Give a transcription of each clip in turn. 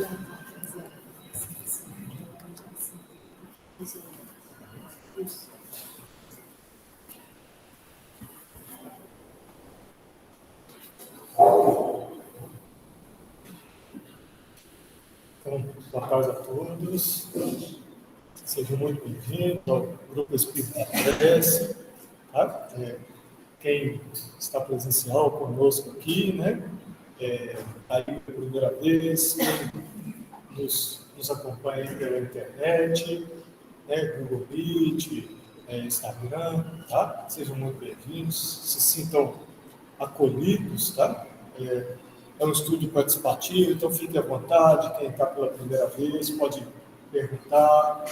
Então, boa tarde a todos. Sejam muito bem-vindos ao Grupo Espírita Prece. Tá? Quem está presencial conosco aqui, né? Aí pela primeira vez, quem nos acompanha pela internet, né? Google Meet, Instagram, tá? Sejam muito bem-vindos, se sintam acolhidos, tá? É um estudo participativo, então fique à vontade. Quem está pela primeira vez pode perguntar.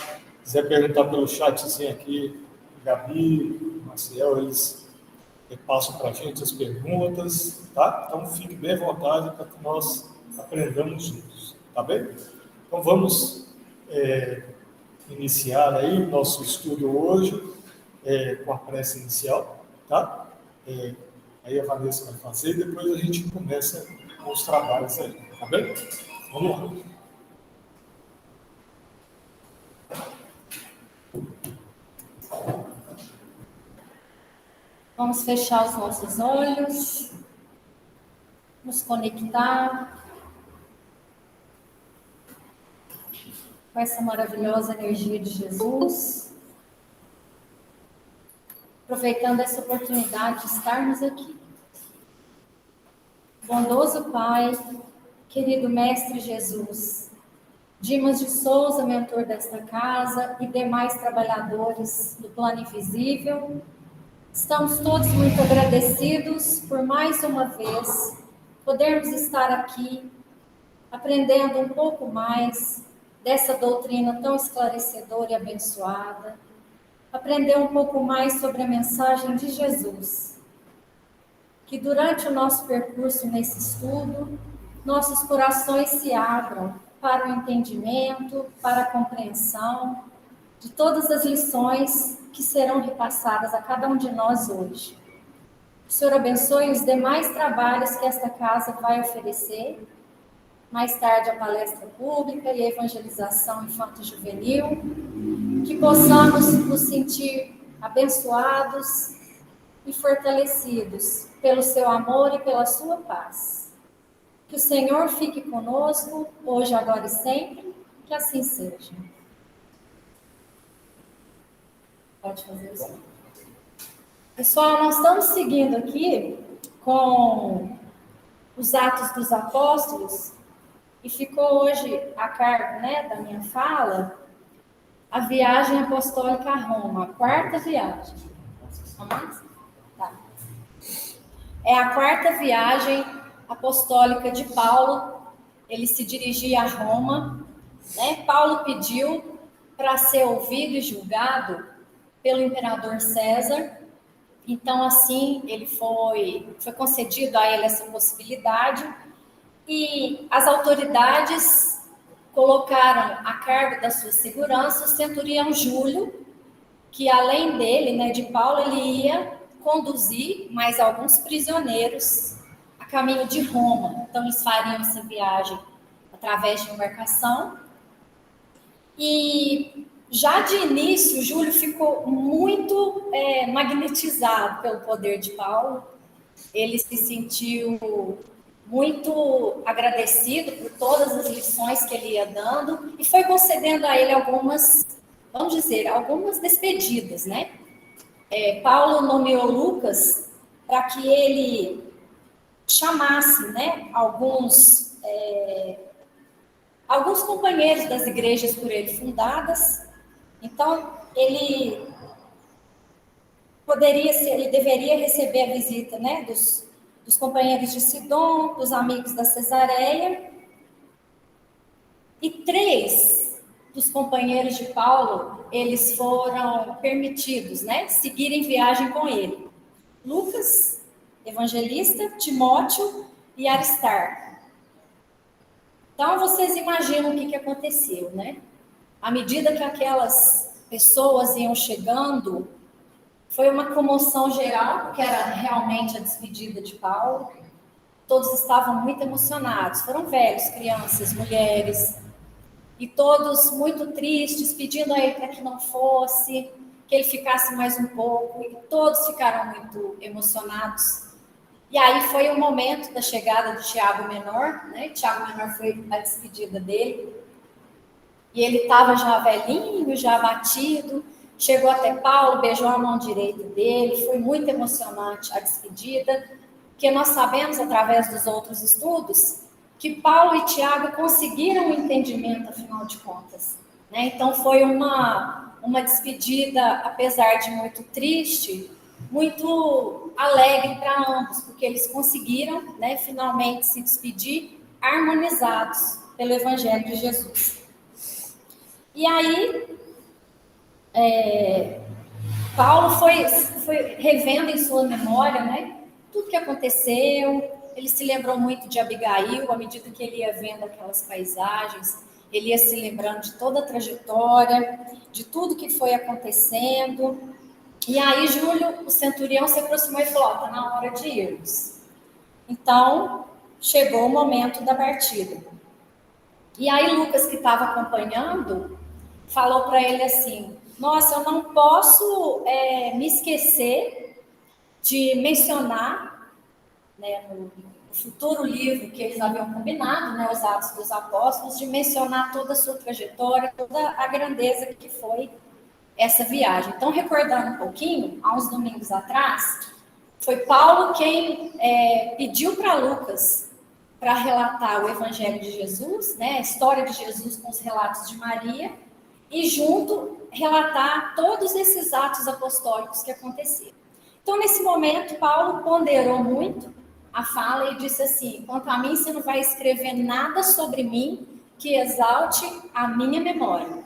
Se quiser perguntar pelo chatzinho aqui, Gabi, Marcel, eles passam para a gente as perguntas, tá? Então fique bem à vontade para que nós aprendamos juntos, tá bem? Então vamos iniciar aí o nosso estudo hoje com a prece inicial, tá? Aí a Vanessa vai fazer e depois a gente começa com os trabalhos aí, tá bem? Vamos lá. Vamos fechar os nossos olhos, nos conectar com essa maravilhosa energia de Jesus, aproveitando essa oportunidade de estarmos aqui. Bondoso Pai, querido Mestre Jesus, Dimas de Souza, mentor desta casa, e demais trabalhadores do plano invisível, estamos todos muito agradecidos por mais uma vez podermos estar aqui, aprendendo um pouco mais dessa doutrina tão esclarecedora e abençoada, aprender um pouco mais sobre a mensagem de Jesus. Que durante o nosso percurso nesse estudo, nossos corações se abram para o entendimento, para a compreensão de todas as lições que serão repassadas a cada um de nós hoje. O Senhor abençoe os demais trabalhos que esta casa vai oferecer. Mais tarde, a palestra pública e a evangelização infanto-juvenil. Que possamos nos sentir abençoados e fortalecidos pelo seu amor e pela sua paz. Que o Senhor fique conosco, hoje, agora e sempre. Que assim seja. Pode fazer isso. Pessoal, nós estamos seguindo aqui com os Atos dos Apóstolos e ficou hoje a cargo, da minha fala, a viagem apostólica a Roma, a quarta viagem. Tá. É a quarta viagem apostólica de Paulo. Ele se dirigia a Roma, Paulo pediu para ser ouvido e julgado pelo imperador César. Então, assim, ele foi concedido a ele essa possibilidade, e as autoridades colocaram a cargo da sua segurança o centurião Júlio, que além dele, de Paulo, ele ia conduzir mais alguns prisioneiros a caminho de Roma. Então, eles fariam essa viagem através de embarcação. E já de início, Júlio ficou muito magnetizado pelo poder de Paulo. Ele se sentiu muito agradecido por todas as lições que ele ia dando e foi concedendo a ele algumas despedidas, Paulo nomeou Lucas para que ele chamasse, alguns companheiros das igrejas por ele fundadas. Então, ele deveria receber a visita, dos companheiros de Sidom, dos amigos da Cesareia. E 3 dos companheiros de Paulo, eles foram permitidos, seguirem viagem com ele. Lucas, evangelista, Timóteo e Aristarco. Então, vocês imaginam o que aconteceu, À medida que aquelas pessoas iam chegando, foi uma comoção geral, porque era realmente a despedida de Paulo. todos estavam muito emocionados. Foram velhos, crianças, mulheres, e todos muito tristes, pedindo a ele para que não fosse, que ele ficasse mais um pouco, e todos ficaram muito emocionados. E aí foi o momento da chegada de Tiago Menor, né? Tiago Menor foi a despedida dele, e ele estava já velhinho, já abatido, chegou até Paulo, beijou a mão direita dele, foi muito emocionante a despedida, porque nós sabemos, através dos outros estudos, que Paulo e Tiago conseguiram um entendimento, afinal de contas, né? Então foi uma despedida, apesar de muito triste, muito alegre para ambos, porque eles conseguiram, né, finalmente se despedir harmonizados pelo Evangelho de Jesus. E aí, Paulo foi revendo em sua memória, né, tudo que aconteceu. Ele se lembrou muito de Abigail, à medida que ele ia vendo aquelas paisagens, ele ia se lembrando de toda a trajetória, de tudo que foi acontecendo. E aí Júlio, o centurião, se aproximou e falou: está na hora de irmos. Então, chegou o momento da partida. E aí Lucas, que estava acompanhando, falou para ele assim: nossa, eu não posso me esquecer de mencionar, né, no futuro livro que eles haviam combinado, né, os Atos dos Apóstolos, de mencionar toda a sua trajetória, toda a grandeza que foi essa viagem. Então, recordando um pouquinho, há uns domingos atrás, foi Paulo quem pediu para Lucas para relatar o Evangelho de Jesus, né, a história de Jesus com os relatos de Maria, e junto relatar todos esses atos apostólicos que aconteceram. Então, nesse momento, Paulo ponderou muito a fala e disse assim: quanto a mim, você não vai escrever nada sobre mim que exalte a minha memória.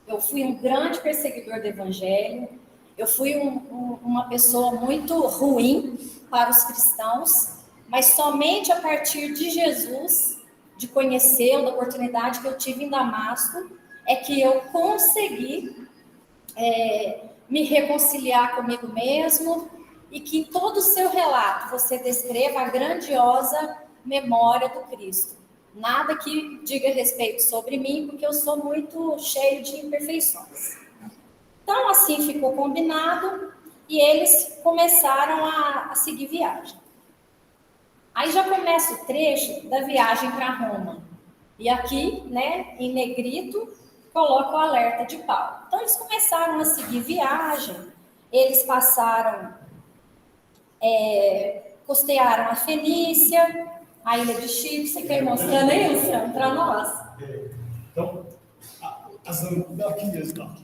Eu fui um grande perseguidor do Evangelho, eu fui uma pessoa muito ruim para os cristãos, mas somente a partir de Jesus, de conhecê-lo, da oportunidade que eu tive em Damasco, é que eu consegui me reconciliar comigo mesmo, e que em todo o seu relato você descreva a grandiosa memória do Cristo. Nada que diga respeito sobre mim, porque eu sou muito cheio de imperfeições. Então, assim ficou combinado, e eles começaram a seguir viagem. Aí já começa o trecho da viagem para Roma. E aqui, né, em negrito, coloca o alerta de Paulo. Então, eles começaram a seguir viagem, eles passaram, costearam a Fenícia, a ilha de Chipre. Você quer ir mostrando aí, Luciano, para nós? Então, aqui mesmo,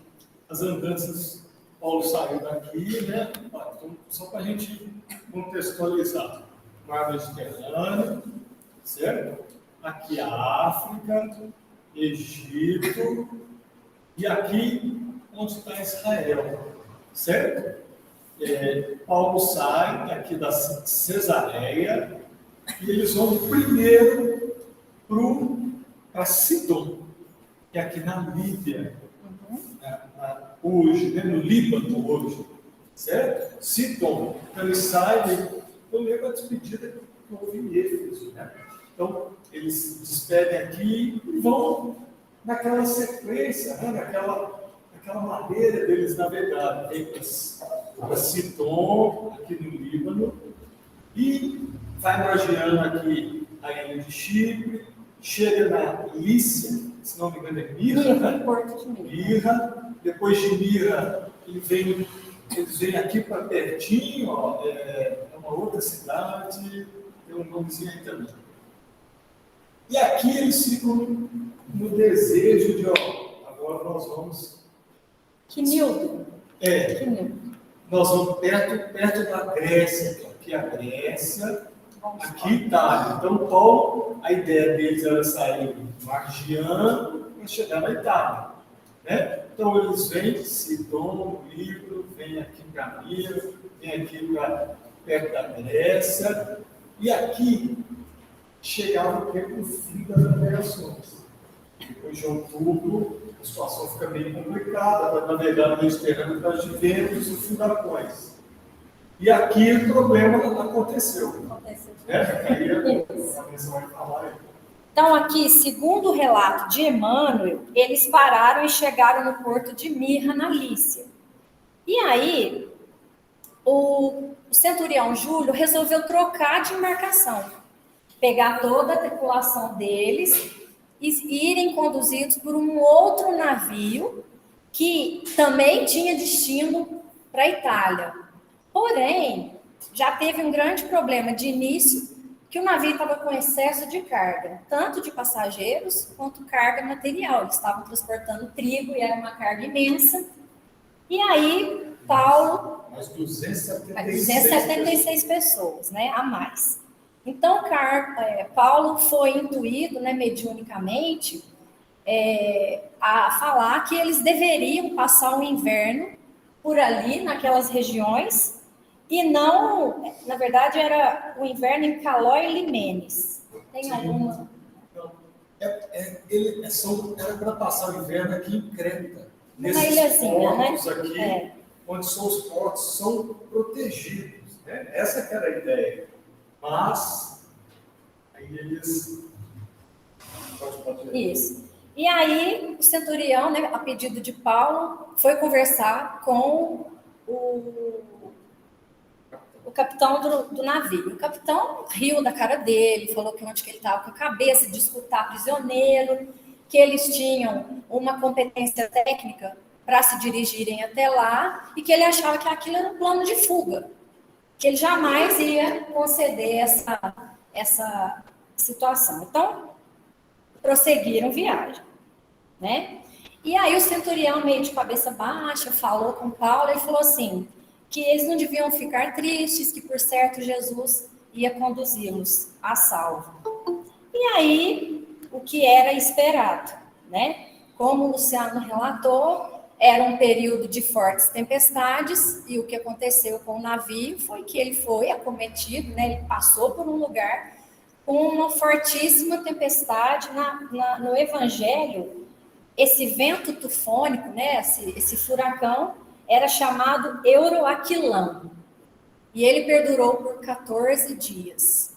as andanças, Paulo saiu daqui, né? Então, só para a gente contextualizar: Mar Mediterrâneo, certo? Aqui a África, Egito, e aqui onde está Israel, certo? Paulo sai aqui da Cesareia e eles vão primeiro para Sidom, que é aqui na Líbia, hoje, né, no Líbano hoje, certo? Sidom. Então eles saem, eu lembro a despedida que houve em Éfeso, né? Então eles se despedem aqui e vão naquela sequência, né, naquela maneira deles navegarem para Sidom, aqui no Líbano, e vai margeando aqui a ilha de Chipre, chega na Lícia, se não me engano é Mirra, né? Porto de Mirra. Depois de Mirra, eles vêm aqui para pertinho, ó, é uma outra cidade, tem um nomezinho aí também. E aqui eles ficam no desejo de, agora nós vamos... Quinildo. Nós vamos perto da Grécia, aqui a Grécia, aqui Itália. Então, Paulo, a ideia deles era sair margeando para chegar na Itália, né? Então, eles vêm de Sidom, Líbano, vêm aqui para Mira, vêm aqui perto da Grécia, e aqui chegava o tempo do fim das navegações. Depois de outubro, a situação fica bem complicada, para navegar no Mediterrâneo para de ventos e furacões. E aqui o problema aconteceu. Então, aqui, segundo o relato de Emmanuel, eles pararam e chegaram no porto de Mirra, na Lícia. E aí, o centurião Júlio resolveu trocar de embarcação, pegar toda a tripulação deles e irem conduzidos por um outro navio que também tinha destino para a Itália. Porém, já teve um grande problema de início, que o navio estava com excesso de carga, tanto de passageiros quanto carga material. Eles estavam transportando trigo e era uma carga imensa. E aí, Paulo... Mas 276 pessoas, né, a mais. Então, Paulo foi intuído, né, mediunicamente, a falar que eles deveriam passar o inverno por ali, naquelas regiões, e não, na verdade, era o inverno em Caló e Limenes. Tem alguma... Era para passar o inverno aqui em Creta. Uma ilhazinha, portos, né? Aqui, onde os portos são protegidos. Né? Essa que era a ideia. Mas, aí eles... Pode. Isso. E aí, o centurião, né, a pedido de Paulo, foi conversar com o capitão do navio. O capitão riu da cara dele, falou que onde que ele estava com a cabeça de escutar prisioneiro, que eles tinham uma competência técnica para se dirigirem até lá e que ele achava que aquilo era um plano de fuga, que ele jamais ia conceder essa situação. Então, prosseguiram viagem, né? E aí o centurião, meio de cabeça baixa, falou com Paulo e falou assim, que eles não deviam ficar tristes, que por certo Jesus ia conduzi-los a salvo. E aí, o que era esperado, né? Como o Luciano relatou, era um período de fortes tempestades, e o que aconteceu com o navio foi que ele foi acometido, né? Ele passou por um lugar com uma fortíssima tempestade. No Evangelho, esse vento tufônico, né? Esse furacão, era chamado Euroaquilão, e ele perdurou por 14 dias.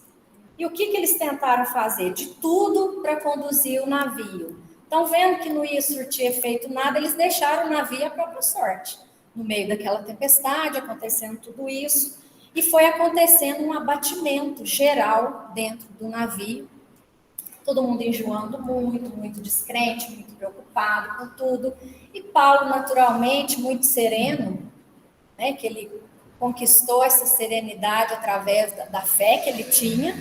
E o que eles tentaram fazer? De tudo para conduzir o navio. Então, vendo que não ia surtir efeito nada, eles deixaram o navio à própria sorte. No meio daquela tempestade, acontecendo tudo isso, e foi acontecendo um abatimento geral dentro do navio. Todo mundo enjoando muito, muito descrente, muito preocupado com tudo. E Paulo, naturalmente, muito sereno, né, que ele conquistou essa serenidade através da fé que ele tinha,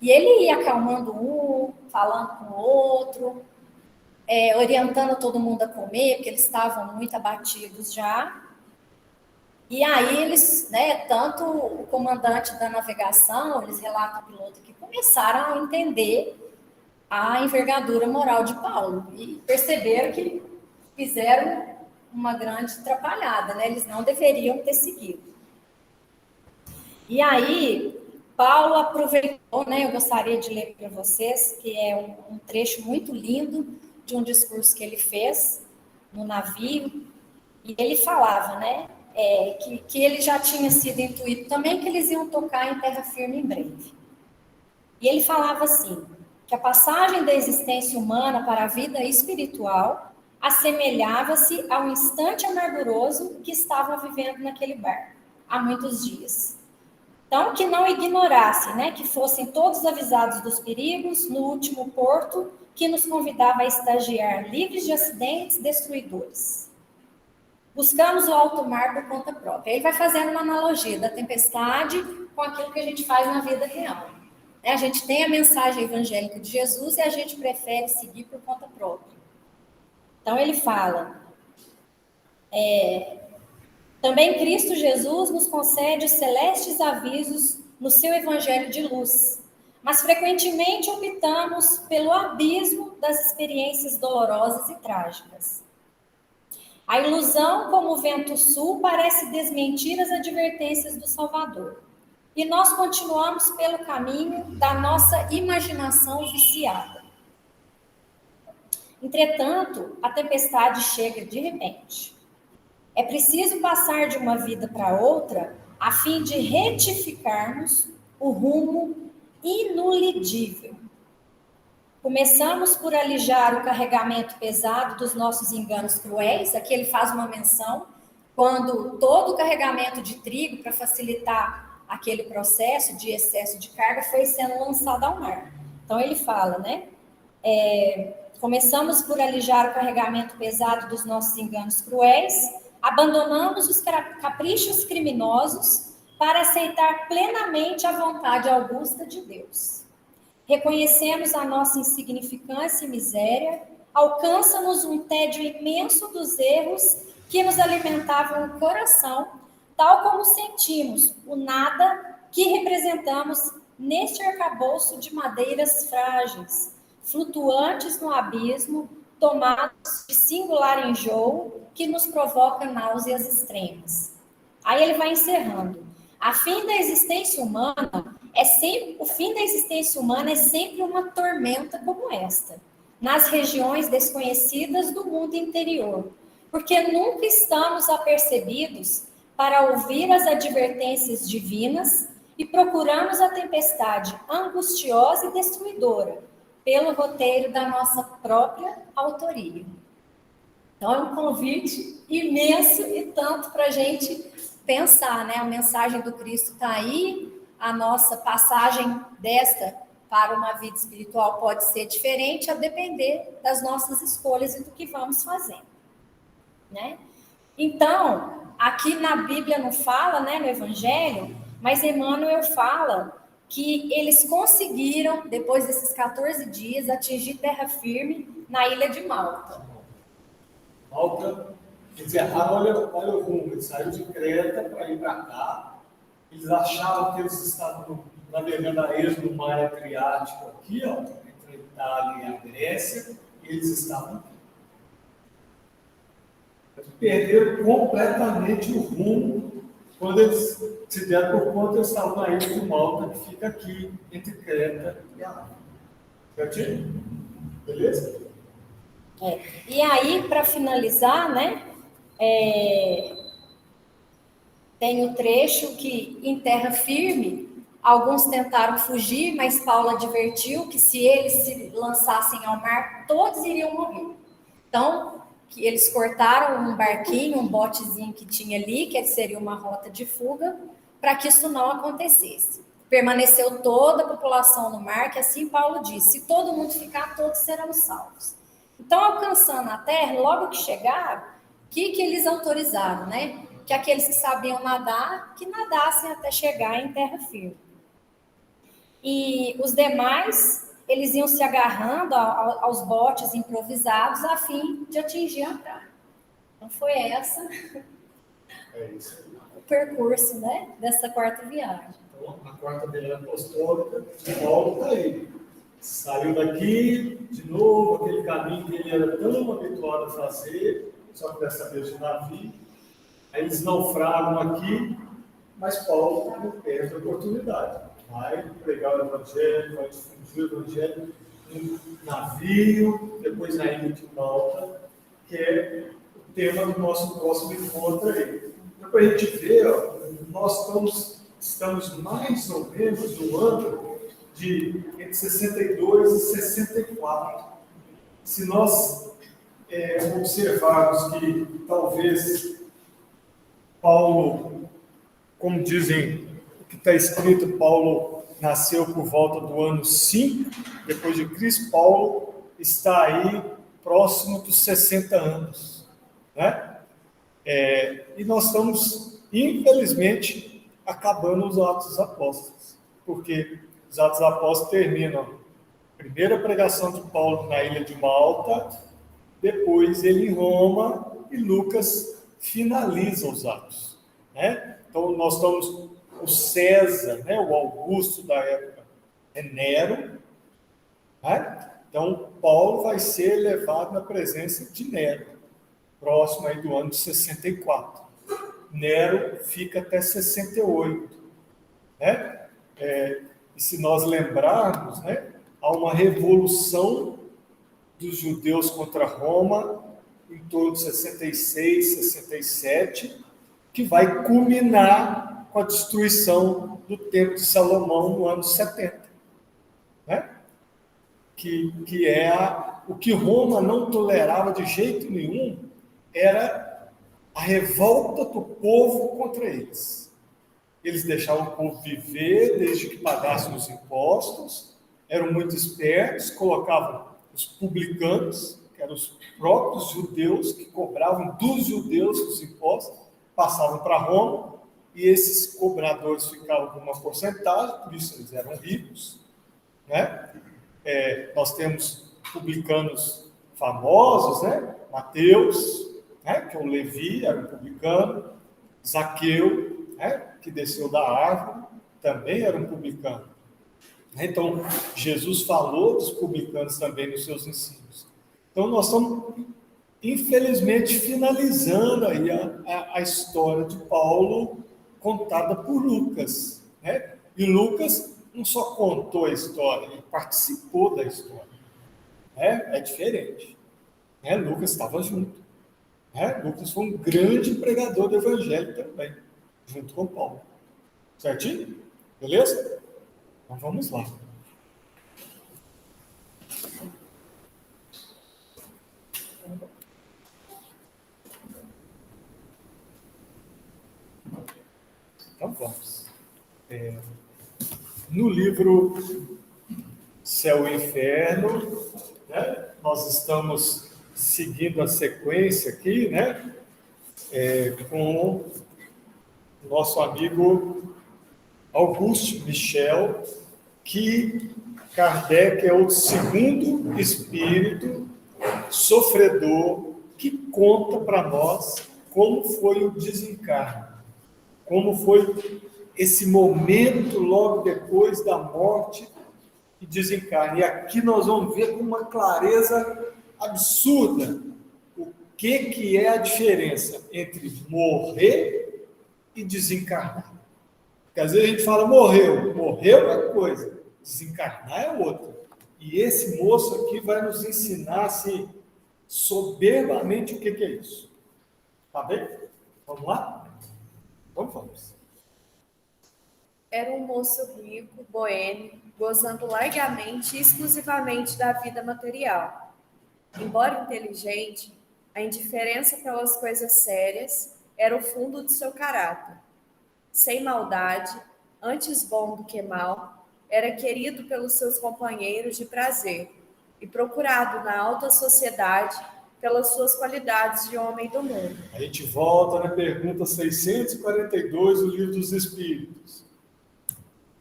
e ele ia acalmando um, falando com o outro, orientando todo mundo a comer, porque eles estavam muito abatidos já. E aí eles, né, tanto o comandante da navegação, eles relatam o piloto, que começaram a entender a envergadura moral de Paulo e perceberam que fizeram uma grande atrapalhada, né? Eles não deveriam ter seguido. E aí, Paulo aproveitou, né? Eu gostaria de ler para vocês, que é um trecho muito lindo de um discurso que ele fez no navio, e ele falava, né? Que ele já tinha sido intuído também que eles iam tocar em terra firme em breve. E ele falava assim, que a passagem da existência humana para a vida espiritual assemelhava-se ao instante amarguroso que estavam vivendo naquele barco há muitos dias. Então, que não ignorassem, né, que fossem todos avisados dos perigos no último porto que nos convidava a estagiar livres de acidentes destruidores. Buscamos o alto mar por conta própria. Ele vai fazendo uma analogia da tempestade com aquilo que a gente faz na vida real. A gente tem a mensagem evangélica de Jesus e a gente prefere seguir por conta própria. Então, ele fala, também Cristo Jesus nos concede os celestes avisos no seu evangelho de luz, mas frequentemente optamos pelo abismo das experiências dolorosas e trágicas. A ilusão, como o vento sul, parece desmentir as advertências do Salvador. E nós continuamos pelo caminho da nossa imaginação viciada. Entretanto, a tempestade chega de repente. É preciso passar de uma vida para outra a fim de retificarmos o rumo inulidível. Começamos por alijar o carregamento pesado dos nossos enganos cruéis. Aqui ele faz uma menção, quando todo o carregamento de trigo, para facilitar aquele processo de excesso de carga, foi sendo lançado ao mar. Então ele fala, né? Começamos por alijar o carregamento pesado dos nossos enganos cruéis, abandonamos os caprichos criminosos para aceitar plenamente a vontade augusta de Deus. Reconhecemos a nossa insignificância e miséria, alcança-nos um tédio imenso dos erros que nos alimentavam o coração, tal como sentimos o nada que representamos neste arcabouço de madeiras frágeis, flutuantes no abismo, tomados de singular enjoo que nos provoca náuseas extremas. Aí ele vai encerrando. O fim da existência humana é sempre uma tormenta como esta, nas regiões desconhecidas do mundo interior, porque nunca estamos apercebidos para ouvir as advertências divinas e procuramos a tempestade angustiosa e destruidora pelo roteiro da nossa própria autoria. Então é um convite imenso e tanto para a gente pensar, né? A mensagem do Cristo está aí, a nossa passagem desta para uma vida espiritual pode ser diferente a depender das nossas escolhas e do que vamos fazendo, né? Então, aqui na Bíblia não fala, né, no Evangelho, mas Emmanuel fala que eles conseguiram, depois desses 14 dias, atingir terra firme na ilha de Malta. Malta, eles erraram, olha o rumo, eles saíram de Creta para ir para cá, eles achavam que eles estavam navegando a êxodo no mar Adriático aqui, ó, entre a Itália e a Grécia, e eles estavam aqui. Eles perderam completamente o rumo quando eles se deram por conta, eles estavam na ilha de Malta, que fica aqui, entre Creta e a África. Certinho? Beleza? E aí, para finalizar, né, tem o trecho que, em terra firme, alguns tentaram fugir, mas Paulo advertiu que se eles se lançassem ao mar, todos iriam morrer. Então, que eles cortaram um barquinho, um botezinho que tinha ali, que seria uma rota de fuga, para que isso não acontecesse. Permaneceu toda a população no mar, que assim Paulo disse, se todo mundo ficar, todos serão salvos. Então, alcançando a terra, logo que chegaram, o que eles autorizaram, né? Que aqueles que sabiam nadar, que nadassem até chegar em terra firme. E os demais, eles iam se agarrando aos botes improvisados a fim de atingir a praia. Então, foi o percurso, né, dessa quarta viagem. Então, a quarta viagem apostólica, Paulo está aí. Saiu daqui, de novo, aquele caminho que ele era tão habituado a fazer, só que dessa vez de navio. Aí eles naufragam aqui, mas Paulo não perde a oportunidade. Vai pregar o Evangelho, vai difundir o Evangelho no navio, depois na ilha de Malta, que é o tema do nosso próximo encontro aí. Então, para a gente ver, ó, nós estamos mais ou menos no ano de entre 62 e 64. Se nós observarmos que talvez Paulo, como dizem, o que está escrito, Paulo nasceu por volta do ano 5, depois de Cristo, Paulo está aí próximo dos 60 anos, né? E nós estamos, infelizmente, acabando os Atos dos Apóstolos, porque os Atos dos Apóstolos terminam a primeira pregação de Paulo na ilha de Malta, depois ele em Roma, e Lucas finaliza os Atos, né? Então, nós estamos, o César, né, o Augusto da época, é Nero, né? Então, Paulo vai ser levado na presença de Nero, próximo aí do ano de 64. Nero fica até 68, né? E se nós lembrarmos, né, há uma revolução dos judeus contra Roma em torno de 66, 67, que vai culminar com a destruição do Templo de Salomão no ano 70. né? Que é o que Roma não tolerava de jeito nenhum, era a revolta do povo contra eles. Eles deixavam o povo viver desde que pagassem os impostos, eram muito espertos, colocavam os publicanos, que eram os próprios judeus, que cobravam dos judeus os impostos, passavam para Roma, e esses cobradores ficavam com uma porcentagem, por isso eles eram ricos, né? Nós temos publicanos famosos, né? Mateus, né? Que é o Levi, era um publicano, Zaqueu, né? Que desceu da árvore, também era um publicano. Então, Jesus falou dos publicanos também nos seus ensinos. Então, nós estamos, infelizmente, finalizando aí a história de Paulo contada por Lucas, né? E Lucas não só contou a história, ele participou da história. É diferente. Lucas estava junto. Lucas foi um grande pregador do evangelho também, junto com Paulo. Certinho? Beleza? Então vamos lá. Então vamos. No livro Céu e Inferno, né, nós estamos seguindo a sequência aqui, né, com o nosso amigo Auguste Michel, que Kardec é o segundo espírito sofredor que conta para nós como foi o desencarne, como foi esse momento logo depois da morte e desencarne. E aqui nós vamos ver com uma clareza absurda o que é a diferença entre morrer e desencarnar. Porque às vezes a gente fala morreu é coisa, desencarnar é outra. E esse moço aqui vai nos ensinar assim, soberbamente o que é isso. Tá bem? Vamos lá? Então vamos. Era um moço rico, boêmio, gozando largamente e exclusivamente da vida material. Embora inteligente, a indiferença pelas coisas sérias era o fundo de seu caráter. Sem maldade, antes bom do que mal, era querido pelos seus companheiros de prazer e procurado na alta sociedade pelas suas qualidades de homem do mundo. A gente volta na pergunta 642 do Livro dos Espíritos.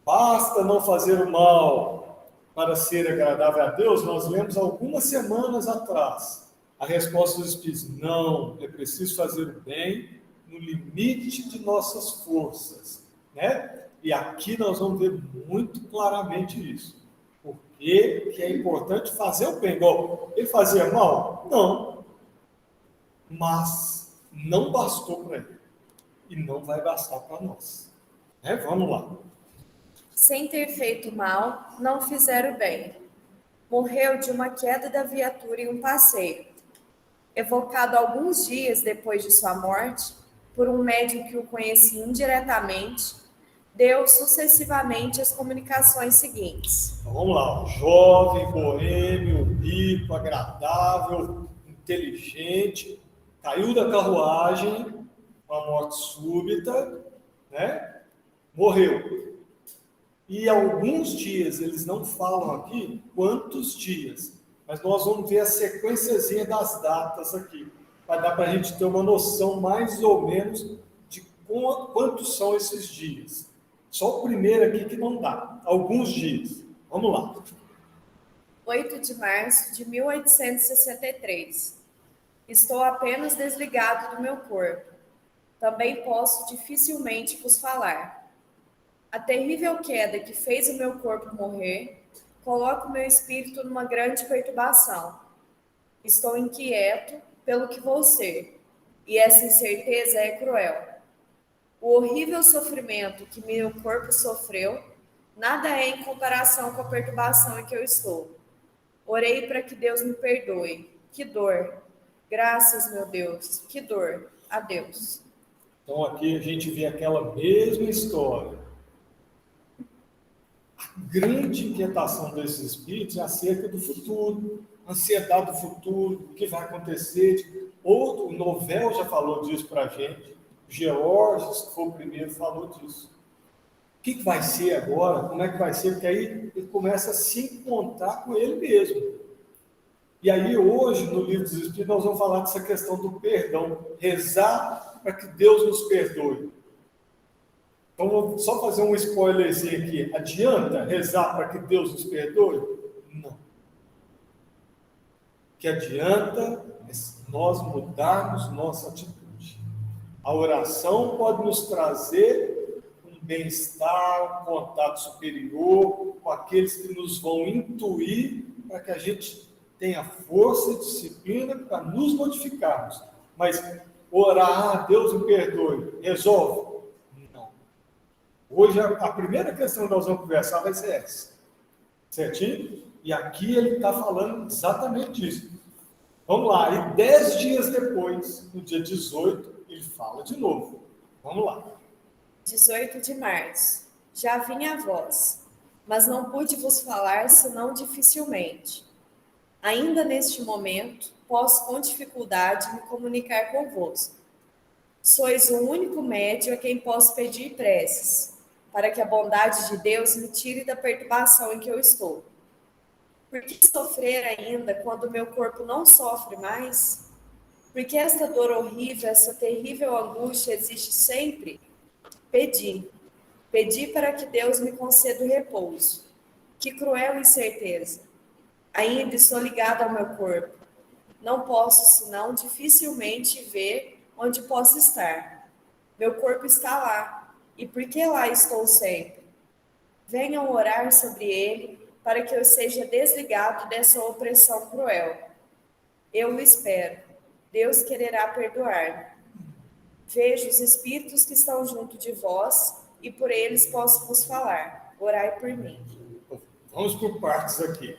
Basta não fazer o mal para ser agradável a Deus? Nós lemos algumas semanas atrás. A resposta dos Espíritos: não, é preciso fazer o bem no limite de nossas forças, né? E aqui nós vamos ver muito claramente isso. Por que é importante fazer o bem? Igual, ele fazia mal? Não. Mas não bastou para ele. E não vai bastar para nós. Vamos lá. Sem ter feito mal, não fizeram bem. Morreu de uma queda da viatura em um passeio. Evocado alguns dias depois de sua morte, por um médium que o conhecia indiretamente, deu sucessivamente as comunicações seguintes. Então, vamos lá. Jovem, boêmio, rico, agradável, inteligente, caiu da carruagem, uma morte súbita, né? Morreu. E alguns dias, eles não falam aqui quantos dias, mas nós vamos ver a sequenciazinha das datas aqui, para dar para a gente ter uma noção mais ou menos de quantos são esses dias. Só o primeiro aqui que não dá, alguns dias. Vamos lá. 8 de março de 1863. Estou apenas desligado do meu corpo. Também posso dificilmente vos falar. A terrível queda que fez o meu corpo morrer coloca o meu espírito numa grande perturbação. Estou inquieto pelo que vou ser, e essa incerteza é cruel. O horrível sofrimento que meu corpo sofreu nada é em comparação com a perturbação em que eu estou. Orei para que Deus me perdoe. Que dor! Graças, meu Deus, que dor! Adeus. Então aqui a gente vê aquela mesma história. grande inquietação desses espíritos é acerca do futuro, ansiedade do futuro, o que vai acontecer. O Novel já falou disso para a gente, Georges, que foi o primeiro, falou disso. O que vai ser agora? Como é que vai ser? Porque aí ele começa a se encontrar com ele mesmo. E aí hoje, no Livro dos Espíritos, nós vamos falar dessa questão do perdão. Rezar para que Deus nos perdoe. Então, vou só fazer um spoilerzinho aqui. Adianta rezar para que Deus nos perdoe? Não. O que adianta é nós mudarmos nossa atitude. A oração pode nos trazer um bem-estar, um contato superior com aqueles que nos vão intuir para que a gente tenha força e disciplina para nos modificarmos. Mas orar, Deus me perdoe, resolve? Não. Hoje a primeira questão que nós vamos conversar vai ser essa. Certinho? E aqui ele está falando exatamente disso. Vamos lá, e 10 dias depois, no dia 18, ele fala de novo. Vamos lá. 18 de março. Já vim a vós, mas não pude vos falar senão dificilmente. Ainda neste momento, posso com dificuldade me comunicar convosco. Sois o único médio a quem posso pedir preces, para que a bondade de Deus me tire da perturbação em que eu estou. Por que sofrer ainda quando meu corpo não sofre mais? Por que esta dor horrível, essa terrível angústia existe sempre? Pedi para que Deus me conceda o repouso. Que cruel incerteza! Ainda estou ligada ao meu corpo. Não posso, senão, dificilmente ver onde posso estar. Meu corpo está lá, e por que lá estou sempre? Venham orar sobre ele, para que eu seja desligado dessa opressão cruel. Eu o espero. Deus quererá perdoar-me. Vejo os espíritos que estão junto de vós, e por eles posso vos falar. Orai por mim. Vamos por partes aqui.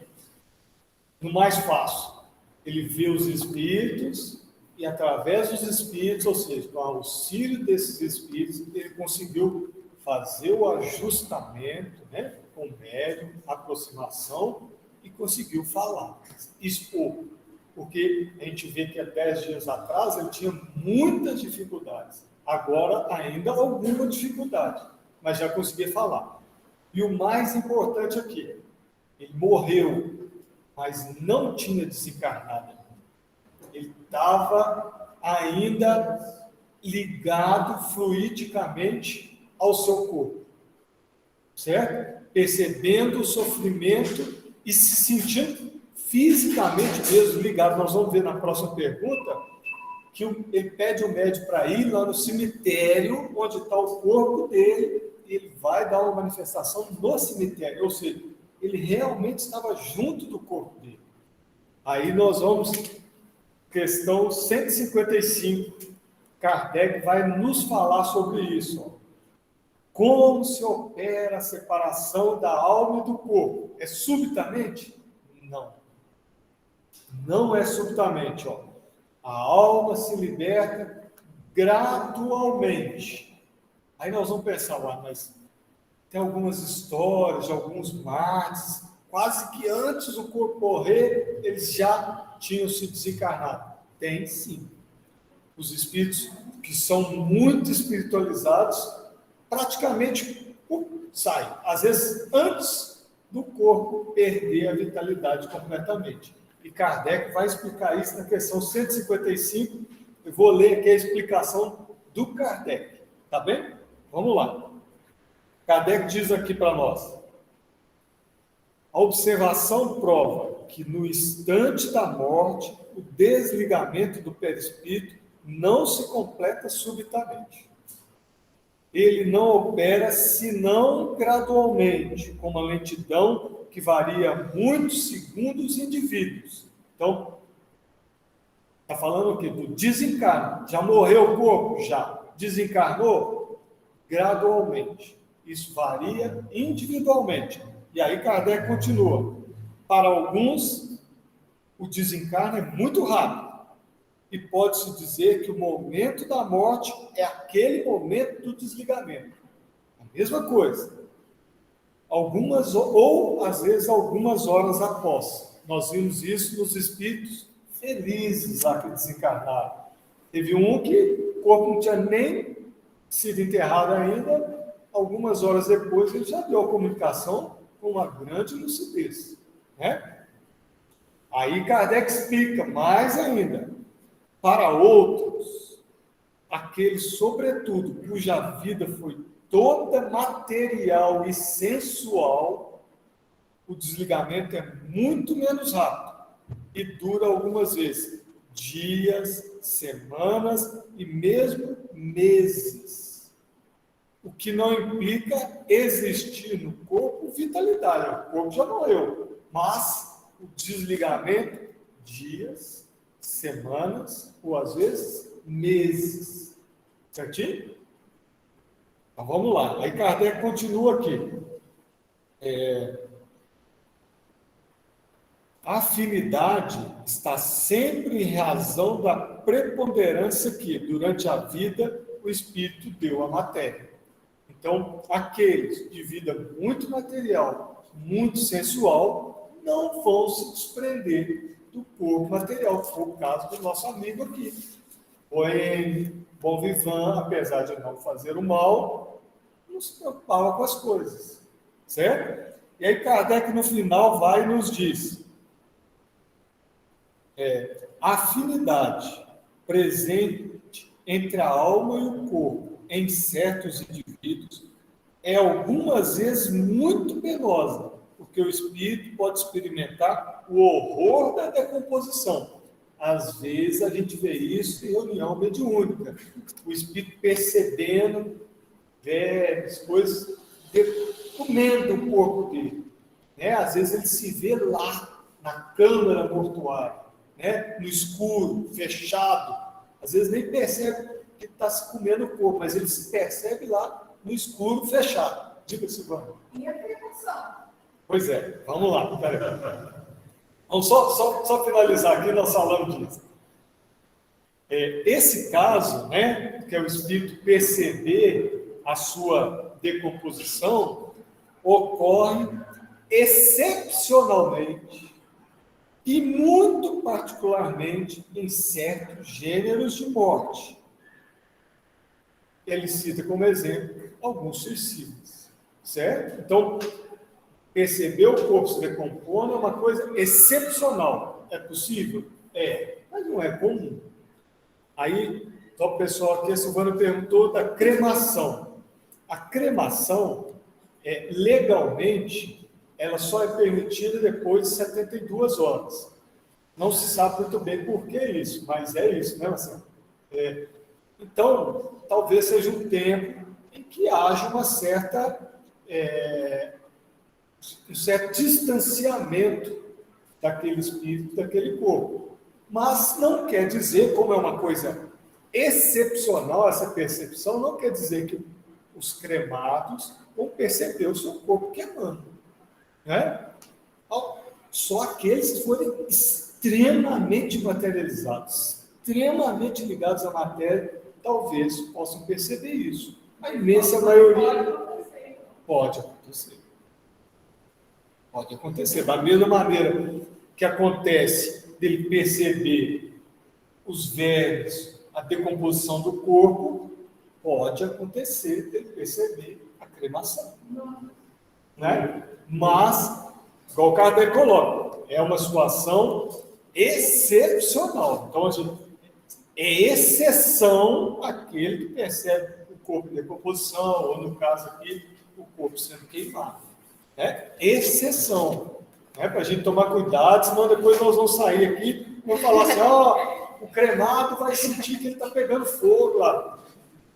No mais fácil, ele vê os espíritos e através dos espíritos, ou seja, com o auxílio desses espíritos, ele conseguiu fazer o ajustamento, né, com o médium, aproximação, e conseguiu falar, expor. Porque a gente vê que há 10 dias atrás ele tinha muitas dificuldades. Agora ainda alguma dificuldade, mas já conseguia falar. E o mais importante aqui, ele morreu, mas não tinha desencarnado. Ele estava ainda ligado fluidicamente ao seu corpo, certo? Percebendo o sofrimento e se sentindo fisicamente mesmo ligado. Nós vamos ver na próxima pergunta que ele pede o médico para ir lá no cemitério onde está o corpo dele, e ele vai dar uma manifestação no cemitério, ou seja, ele realmente estava junto do corpo dele. Aí nós vamos, questão 155, Kardec vai nos falar sobre isso. Ó. Como se opera a separação da alma e do corpo? É subitamente? Não. Não é subitamente. Ó. A alma se liberta gradualmente. Aí nós vamos pensar, mas tem algumas histórias de alguns mártires, quase que antes do corpo morrer, eles já tinham se desencarnado. Tem sim. Os espíritos que são muito espiritualizados, praticamente saem. Às vezes, antes do corpo perder a vitalidade completamente. E Kardec vai explicar isso na questão 155. Eu vou ler aqui a explicação do Kardec. Tá bem? Vamos lá. Kardec diz aqui para nós: a observação prova que no instante da morte, o desligamento do perispírito não se completa subitamente. Ele não opera senão gradualmente, com uma lentidão que varia muitos segundos indivíduos. Então, está falando o quê? Do desencarno. Já morreu o corpo? Já. Desencarnou? Gradualmente. Isso varia individualmente. E aí Kardec continua. Para alguns, o desencarno é muito rápido. E pode-se dizer que o momento da morte é aquele momento do desligamento. A mesma coisa. ou às vezes algumas horas após. Nós vimos isso nos espíritos felizes lá que desencarnaram. Teve um que o corpo não tinha nem sido enterrado ainda, algumas horas depois ele já deu a comunicação com uma grande lucidez, né? Aí Kardec explica mais ainda. Para outros, aqueles, sobretudo, cuja vida foi toda material e sensual, o desligamento é muito menos rápido e dura algumas vezes dias, semanas e mesmo meses. O que não implica existir no corpo vitalidade. O corpo já morreu, mas o desligamento, dias, semanas ou às vezes meses. Certinho? Então vamos lá. Aí Kardec continua aqui. A afinidade está sempre em razão da preponderância que, durante a vida, o espírito deu à matéria. Então, aqueles de vida muito material, muito sensual, não vão se desprender do corpo material, que foi o caso do nosso amigo aqui. Porém, Bom Vivant, apesar de não fazer o mal, não se preocupava com as coisas, certo? E aí Kardec, no final, vai e nos diz: a afinidade presente entre a alma e o corpo em certos indivíduos é algumas vezes muito penosa, porque o espírito pode experimentar o horror da decomposição. Às vezes a gente vê isso em reunião mediúnica, o espírito percebendo velhas coisas, comendo o corpo dele, né? Às vezes ele se vê lá na câmara mortuária, né? No escuro, fechado, às vezes nem percebe que está se comendo o corpo, mas ele se percebe lá no escuro, fechado. Diga, Silvana. E a preocupação? Pois é, vamos lá. Peraí. Vamos só finalizar aqui, nós falamos disso. Esse caso, né, que é o espírito perceber a sua decomposição, ocorre excepcionalmente e muito particularmente em certos gêneros de morte. Ele cita como exemplo alguns suicídios, certo? Então, perceber o corpo se decompondo é uma coisa excepcional. É possível? É, mas não é comum. Aí, só o pessoal aqui, a Silvana perguntou da cremação. A cremação, legalmente, ela só é permitida depois de 72 horas. Não se sabe muito bem por que isso, mas é isso, né, Marcelo? Então, talvez seja um tempo em que haja uma certa, um certo distanciamento daquele espírito, daquele corpo. Mas não quer dizer, como é uma coisa excepcional, essa percepção, não quer dizer que os cremados vão perceber o seu corpo queimando, né? Só aqueles que forem extremamente materializados, extremamente ligados à matéria, talvez possam perceber isso. A imensa maioria pode acontecer. Pode acontecer. Da mesma maneira que acontece dele perceber os vermes, a decomposição do corpo, pode acontecer dele perceber a cremação. Né? Mas, igual o Kardec coloca, é uma situação excepcional. Então, é exceção aquele que percebe o corpo em decomposição, ou no caso aqui, o corpo sendo queimado. Né? Exceção. Né? Para a gente tomar cuidado, senão depois nós vamos sair aqui e vamos falar assim, o cremado vai sentir que ele está pegando fogo lá.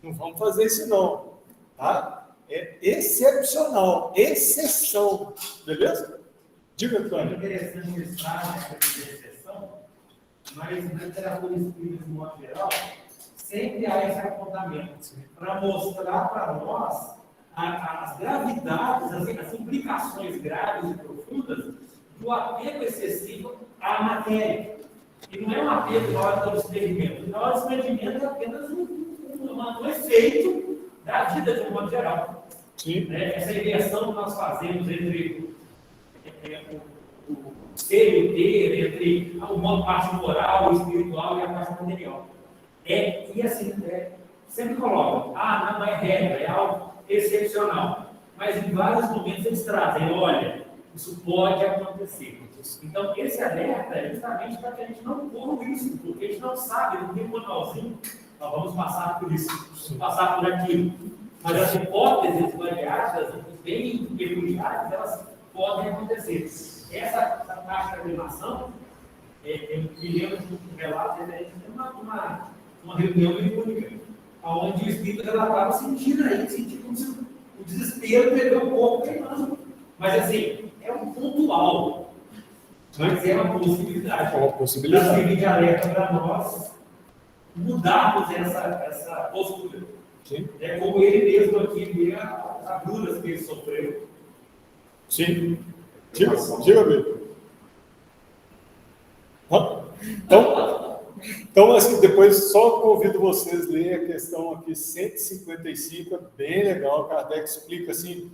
Não vamos fazer isso não. Tá? É excepcional, exceção. Beleza? Diga, Antônio. É interessante estar nessa exceção, mas na literatura espírita, de modo geral, sempre há esse apontamento para mostrar para nós as gravidades, as implicações graves e profundas do apego excessivo à matéria. E não é um apego na hora do desprendimento. Na hora do desprendimento é apenas um efeito da vida de um modo geral. Sim. Né? Essa inversão que nós fazemos entre o ser e o ter, entre uma parte moral, espiritual e a parte material. E assim, sempre colocam, não é regra, é algo excepcional. Mas em vários momentos eles trazem, olha, isso pode acontecer. Então, esse alerta é justamente para que a gente não corra isso, porque a gente não sabe, não tem um manualzinho, nós vamos passar por isso, vamos passar por aquilo. Mas as hipóteses variadas, bem peculiares, elas podem acontecer. Essa taxa de animação, eu me lembro de um relato, uma reunião única, onde o espírito relatava sentindo como se o desespero perdeu o corpo queimando. Mas assim, é um pontual, mas é uma possibilidade. É uma possibilidade. Servir de alerta para nós mudarmos essa postura. Sim. É como ele mesmo aqui vê as agruras que ele sofreu. Sim. Diga, Bíblia. Então, assim, depois só convido vocês a ler a questão aqui 155, é bem legal. Kardec explica assim,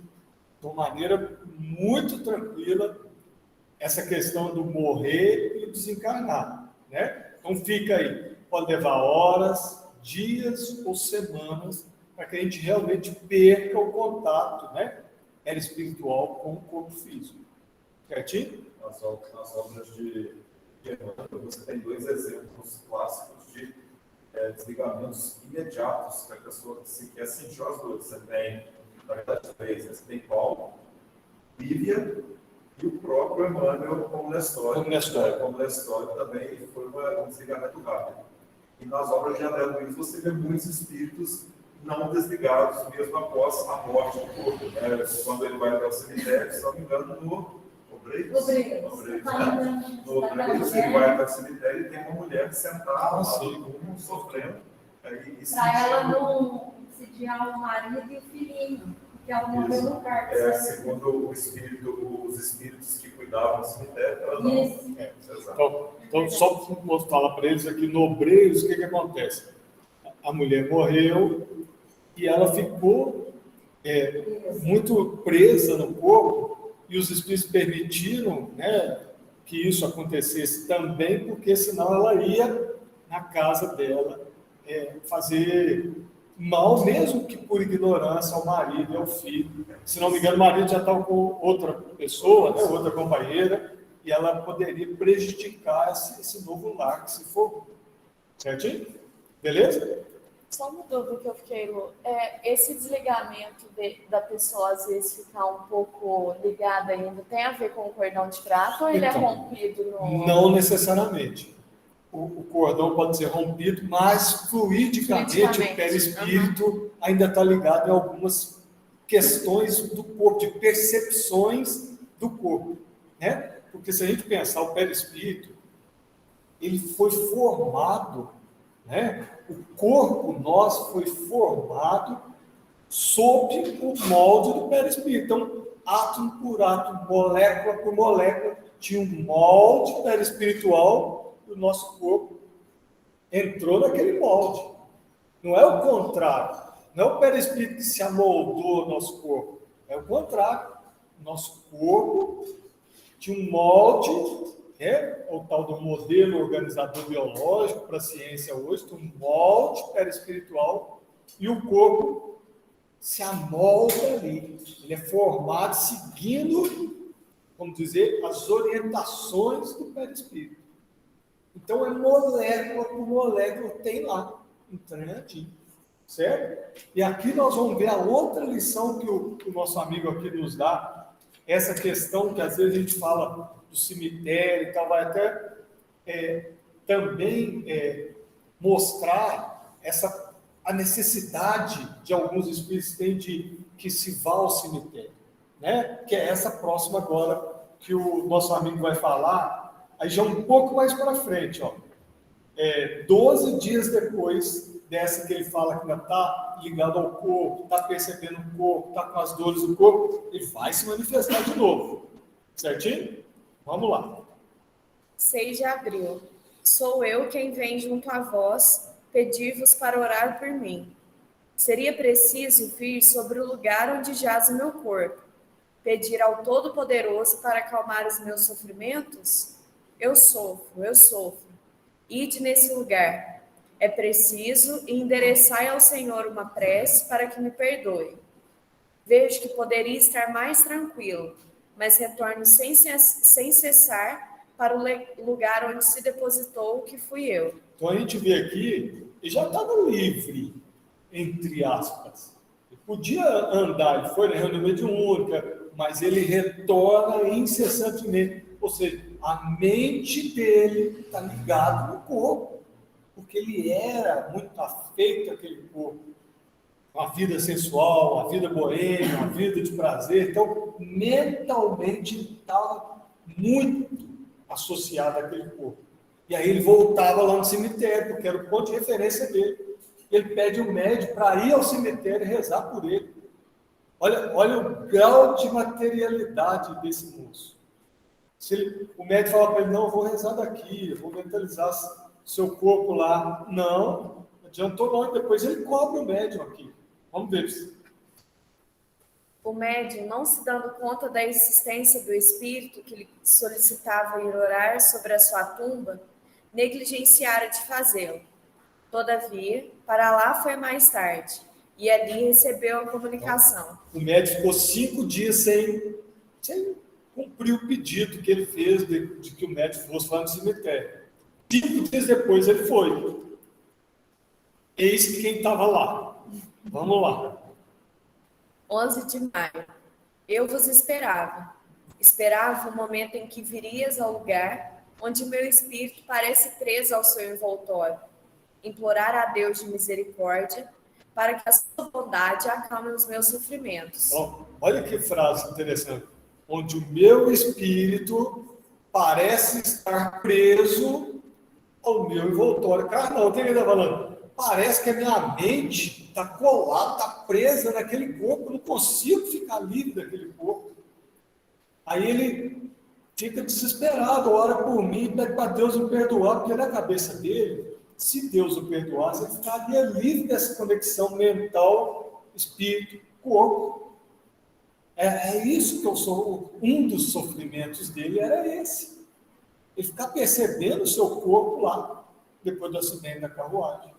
de uma maneira muito tranquila, essa questão do morrer e desencarnar, né? Então fica aí, pode levar horas, dias ou semanas para que a gente realmente perca o contato, né? Espiritual com o corpo físico. Certinho? Nas obras de Emmanuel, você tem 2 exemplos clássicos de desligamentos imediatos que a pessoa sequer sentiu as dores. Você tem, na verdade, 3. Você tem Paulo, Lívia e o próprio Emmanuel como Nestório. Como Nestório também foi um desligamento rápido. E nas obras de André Luiz você vê muitos espíritos não desligados, mesmo após a morte do corpo. Né? Quando ele vai até o cemitério, se não me engano, no Obreiros, ele vai até o cemitério e tem uma mulher sentada lá no túmulo, sofrendo. Para ela não sediar o marido e o filhinho, porque ela morreu no parto. Segundo os espíritos que cuidavam do cemitério, ela não. Então, só para falar para eles aqui, no Obreiros, o que acontece? A mulher morreu e ela ficou muito presa no corpo, e os espíritos permitiram, né, que isso acontecesse também, porque senão ela ia na casa dela fazer mal, mesmo que por ignorância ao marido e ao filho. Se não me engano, o marido já estava com outra pessoa, né, outra companheira, e ela poderia prejudicar esse novo lar que se formou. Certinho? Beleza? Só uma dúvida que eu fiquei, Lu. Esse desligamento da pessoa, às vezes, ficar um pouco ligada ainda, tem a ver com o cordão de prata ou ele é rompido? Não necessariamente. O cordão pode ser rompido, mas fluidicamente o perispírito ainda está ligado em algumas questões do corpo, de percepções do corpo. Né? Porque se a gente pensar, o perispírito, ele foi formado, né? O corpo nosso foi formado sob o molde do perispírito. Então, átomo por átomo, molécula por molécula, tinha um molde perispiritual do nosso corpo. Entrou naquele molde. Não é o contrário. Não é o perispírito que se amoldou ao nosso corpo. É o contrário. Nosso corpo tinha um molde, o tal do modelo organizador biológico para a ciência hoje, tem um molde perispiritual e o corpo se amolda ali. Ele é formado seguindo, vamos dizer, as orientações do perispírito. Então, molécula por molécula tem lá, entranhadinho, certo? E aqui nós vamos ver a outra lição que o nosso amigo aqui nos dá, essa questão que às vezes a gente fala do cemitério e tal, vai até também mostrar a necessidade de alguns espíritos têm de que se vá ao cemitério, né? Que é essa próxima agora que o nosso amigo vai falar, aí já um pouco mais para frente, 12 dias depois dessa que ele fala que ainda está ligado ao corpo, está percebendo o corpo, está com as dores do corpo, ele vai se manifestar de novo. Certinho? Vamos lá. 6 de abril. Sou eu quem vem junto a vós, pedir-vos para orar por mim. Seria preciso vir sobre o lugar onde jaz o meu corpo, pedir ao Todo-Poderoso para acalmar os meus sofrimentos? Eu sofro. Ide nesse lugar. É preciso endereçar ao Senhor uma prece para que me perdoe. Vejo que poderia estar mais tranquilo, mas retorno sem cessar para o lugar onde se depositou o que fui eu. Então a gente vê aqui, ele já estava livre, entre aspas. Ele podia andar, ele foi na reunião mediúnica, mas ele retorna incessantemente. Ou seja, a mente dele está ligada no corpo, porque ele era muito afeito àquele corpo. A vida sensual, a vida boêmia, a vida de prazer. Então, mentalmente, ele estava muito associado àquele corpo. E aí ele voltava lá no cemitério, porque era o ponto de referência dele. Ele pede um médico para ir ao cemitério e rezar por ele. Olha o grau de materialidade desse moço. O médico fala para ele, não, eu vou rezar daqui, eu vou mentalizar seu corpo lá. Não adiantou não, depois ele cobra o médium aqui. Vamos ver. O médium, não se dando conta da existência do espírito que lhe solicitava ir orar sobre a sua tumba, negligenciara de fazê-lo. Todavia, para lá foi mais tarde, e ali recebeu a comunicação. O médico ficou 5 dias sem cumprir o pedido que ele fez de que o médico fosse lá no cemitério. 5 dias depois ele foi. Eis quem estava lá. Vamos lá. 11 de maio. Eu vos esperava. Esperava o momento em que virias ao lugar onde o meu espírito parece preso ao seu envoltório. Implorar a Deus de misericórdia para que a sua bondade acalme os meus sofrimentos. Bom, olha que frase interessante. Onde o meu espírito parece estar preso ao meu envoltório. Cara, não, o que ele está falando? Parece que a minha mente está colada, está presa naquele corpo, não consigo ficar livre daquele corpo. Aí ele fica desesperado, ora por mim, pede para Deus me perdoar, porque na cabeça dele, se Deus o perdoasse, ele ficaria livre dessa conexão mental, espírito, corpo. É isso que eu sou. Um dos sofrimentos dele era esse. Ele ficar percebendo o seu corpo lá, depois do acidente da carruagem.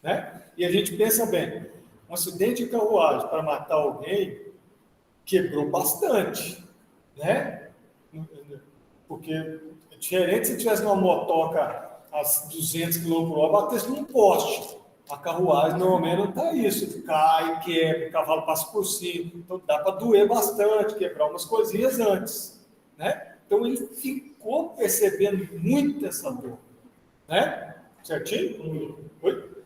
Né? E a gente pensa bem, um acidente de carruagem para matar alguém quebrou bastante, né? Porque é diferente se tivesse uma motoca a 200 km por hora, batesse num poste. A carruagem normalmente não está isso, cai, quebra, o cavalo passa por cima, então dá para doer bastante, quebrar umas coisinhas antes, né? Então ele ficou percebendo muito essa dor, né? Certinho? Oi?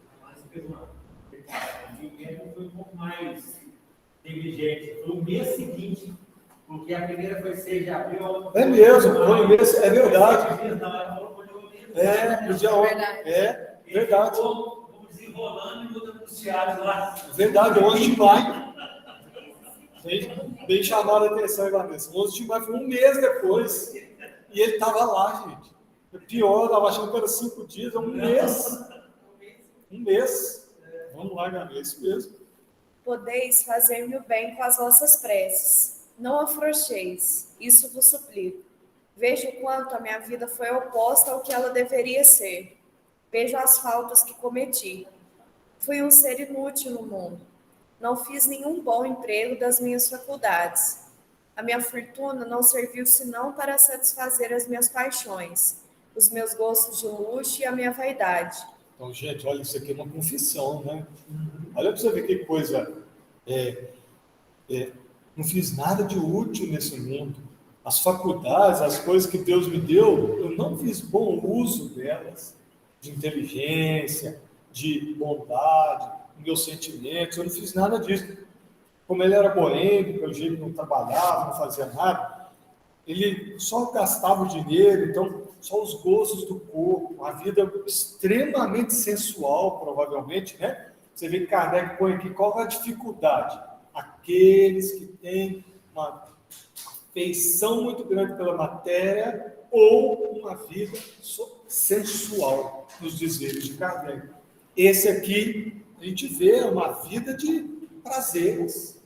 O médico foi um pouco mais negligente. Foi o mês seguinte, porque a primeira foi 6 de abril. É mesmo, foi no mês, é verdade. No dia 11. É verdade. Vamos desenrolando e mudando os teatros lá. Verdade, 11 de maio. Bem chamado a atenção, Ivanessa. 11 de maio foi um mês depois. E ele estava lá, gente. Pior, eu estava achando que era 5 dias, é um mês. Um mês. Vamos lá, Gabi, é isso mesmo. Podeis fazer-me o bem com as vossas preces. Não afrouxeis, isso vos suplico. Vejo o quanto a minha vida foi oposta ao que ela deveria ser. Vejo as faltas que cometi. Fui um ser inútil no mundo. Não fiz nenhum bom emprego das minhas faculdades. A minha fortuna não serviu senão para satisfazer as minhas paixões, os meus gostos de luxo e a minha vaidade. Então, gente, olha, isso aqui é uma confissão, né? Olha para você ver que coisa. Não fiz nada de útil nesse mundo. As faculdades, as coisas que Deus me deu, eu não fiz bom uso delas, de inteligência, de bondade, meus sentimentos, eu não fiz nada disso. Como ele era boêmio, pelo jeito não trabalhava, não fazia nada, ele só gastava o dinheiro, então só os gostos do corpo, uma vida extremamente sensual, provavelmente, né? Você vê que Kardec põe aqui, qual é a dificuldade? Aqueles que têm uma afeição muito grande pela matéria ou uma vida sensual, nos dizeres de Kardec. Esse aqui a gente vê uma vida de prazeres.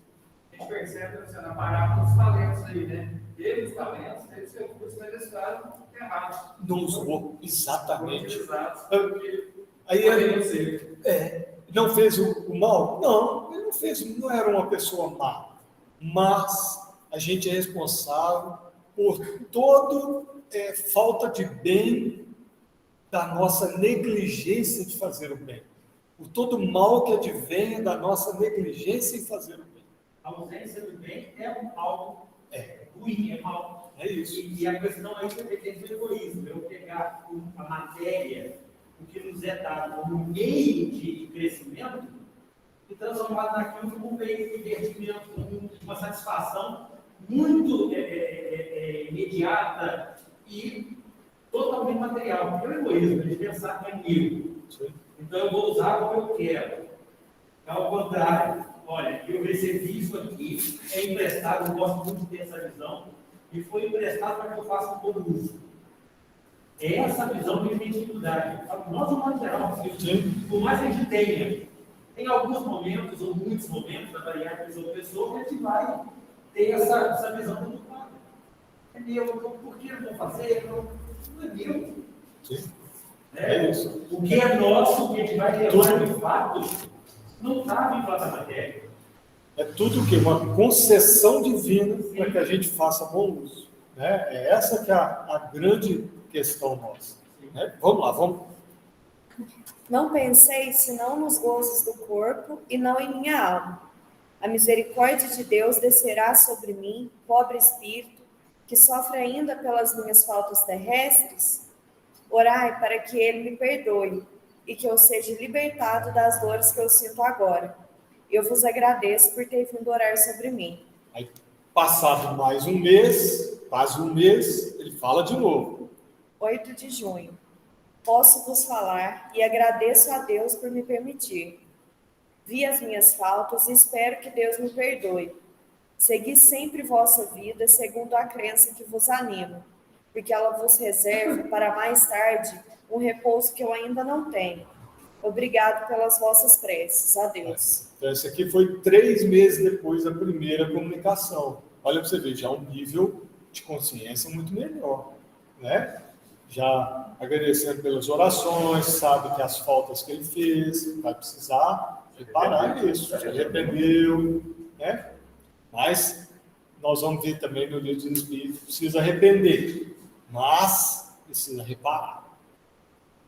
A gente percebe na parábola dos talentos aí, né? Teve os talentos, teve seu curso, mas eles ficaram errados. Não usou exatamente. Porque Aí poderiam ele ser. não fez o mal? Não, ele não fez, não era uma pessoa má. Mas a gente é responsável por toda falta de bem da nossa negligência de fazer o bem. Por todo mal que advém da nossa negligência em fazer o bem. A ausência do bem é algo ruim, é mal. É isso. E a questão aí é do egoísmo. Eu pegar a matéria, o que nos é dado como meio de crescimento, e transformar naquilo como um meio de divertimento, uma satisfação muito imediata e totalmente material. Porque é o egoísmo, de pensar que é comigo. Então eu vou usar como eu quero. Ao contrário, olha, eu recebi isso aqui, é emprestado, eu gosto muito de ter essa visão, e foi emprestado para que eu faça com todo uso. É essa visão que a gente tem que mudar. Nós, no modo geral, por mais que a gente tenha, tem alguns momentos, ou muitos momentos, a variar de pessoa a pessoa, que a gente vai ter essa visão do quadro. É meu, então, por que eu vou fazer? Não é meu. Sim. É isso. O que é nosso, o que a gente vai levar de fato, não está vinculado à matéria. É tudo o quê? Uma concessão divina para que a gente faça bom uso. Né? É essa que é a grande questão nossa. Né? Vamos lá, vamos. Não pensei senão nos gozos do corpo e não em minha alma. A misericórdia de Deus descerá sobre mim, pobre espírito, que sofre ainda pelas minhas faltas terrestres. Orai para que ele me perdoe e que eu seja libertado das dores que eu sinto agora. Eu vos agradeço por ter vindo orar sobre mim. Aí, passado mais um mês, quase um mês, ele fala de novo. 8 de junho. Posso vos falar e agradeço a Deus por me permitir. Vi as minhas faltas e espero que Deus me perdoe. Segui sempre vossa vida segundo a crença que vos anima, porque ela vos reserva para mais tarde um repouso que eu ainda não tenho. Obrigado pelas vossas preces. Adeus. Então, esse aqui foi 3 meses depois da primeira comunicação. Olha para você ver, já um nível de consciência muito melhor, né? Já agradecendo pelas orações, sabe que as faltas que ele fez, vai precisar reparar isso, se arrependeu, né? Mas nós vamos ver também no livro do Espírito, precisa arrepender, mas precisa reparar,